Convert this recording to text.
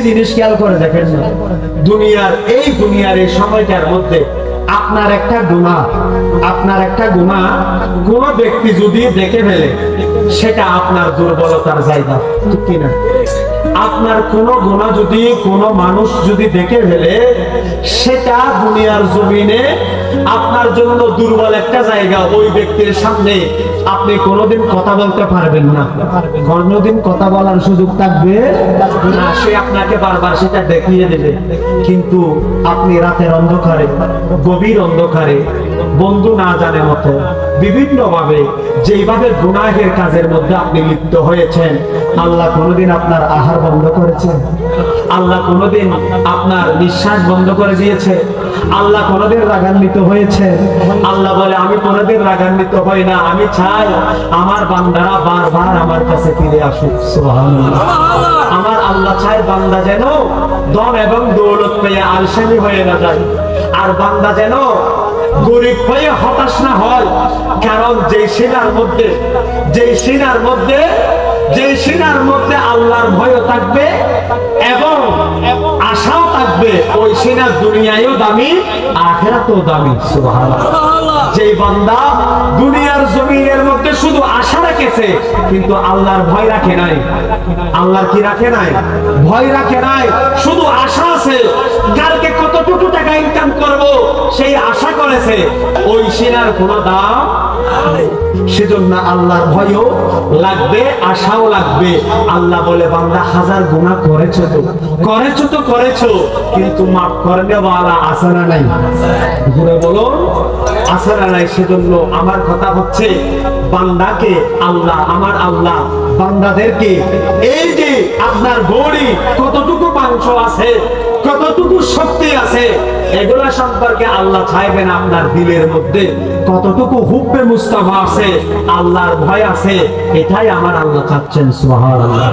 জিনিস খেয়াল করে দেখেন না, দুনিয়ার এই সময়টার মধ্যে আপনার একটা গুনাহ কোন ব্যক্তি যদি দেখে ফেলে, সেটা আপনার দুর্বলতার জায়গা, ঠিক কিনা? আপনার কোন গুনাহ যদি কোন মানুষ যদি দেখে ফেলে, সেটা দুনিয়ার জমিনে আপনার জন্য দুর্বল একটা জায়গা। ওই ব্যক্তির সামনে আপনি কোনোদিন কথা বলতে পারবেন না, কোনোদিন কথা বলার সুযোগ থাকবে না। সে আপনাকে বারবার সেটা দেখিয়ে দেবে। কিন্তু আপনি রাতের অন্ধকারে, গভীর অন্ধকারে, বন্ধু না জানে মতো বিভিন্ন ভাবে যেইভাবে গুনাহের কাজের মধ্যে আপনি লিপ্ত হয়েছেন, আল্লাহ কোনোদিন আপনার আহার বন্ধ করেছে? আল্লাহ কোনোদিন আপনার নিঃশ্বাস বন্ধ করে দিয়েছে? আল্লাহ কোনোদিন রাগান্বিত হয়েছে? আল্লাহ বলে, আমি কোনোদিন রাগান্বিত হই না, আমি চাই আমার বান্দারা বারবার আমার কাছে ফিরে আসুক। সুবহানাল্লাহ। আমার আল্লাহ চায় বান্দা যেন দম এবং দৌলত পেয়ে আলসেমি হয়ে না যায়, আর বান্দা যেন গরিব হয়ে হতাশ না হয়। কারণ যে সিনার মধ্যে আল্লাহর ভয়ও থাকবে এবং আশাও থাকবে, ওই সিনা দুনিয়ায়ও দামি, আখিরাতেও দামি। সুবহানাল্লাহ। যে বান্দা দুনিয়ার জমিনের মধ্যে শুধু আশা রেখেছে, কিন্তু আল্লাহর ভয় রাখে নাই, আল্লাহর কি রাখে নাই? ভয় রাখে নাই, শুধু আশা আছে কালকে কতটুকু টাকা ইনকাম করব, সেই আশা করেছে, ওই সিনার কোনো দাম নেই। সেজন্য আল্লাহর ভয়ও লাগবে, আশাও লাগবে। আল্লাহ বলে, বান্দা হাজার গুনাহ করেছো, কিন্তু মাফ করবে ওয়ালা আছে না নাই? জোরে বলো, আছে না নাই? সেজন্য আমার কথা হচ্ছে, বান্দাকে আল্লাহ, আমার আল্লাহ বান্দাদেরকে এই যে আপনার বডি কতটুকু মাংস আছে, কতটুকু শক্তি আছে, এগুলা সম্পর্কে আল্লাহ চাইবেন আপনার দিলের মধ্যে কতটুকু হুব্বে মুস্তাফা আছে, আল্লাহর ভয় আছে, এটাই আমার আল্লাহ চাচ্ছেন। সুবহানাল্লাহ।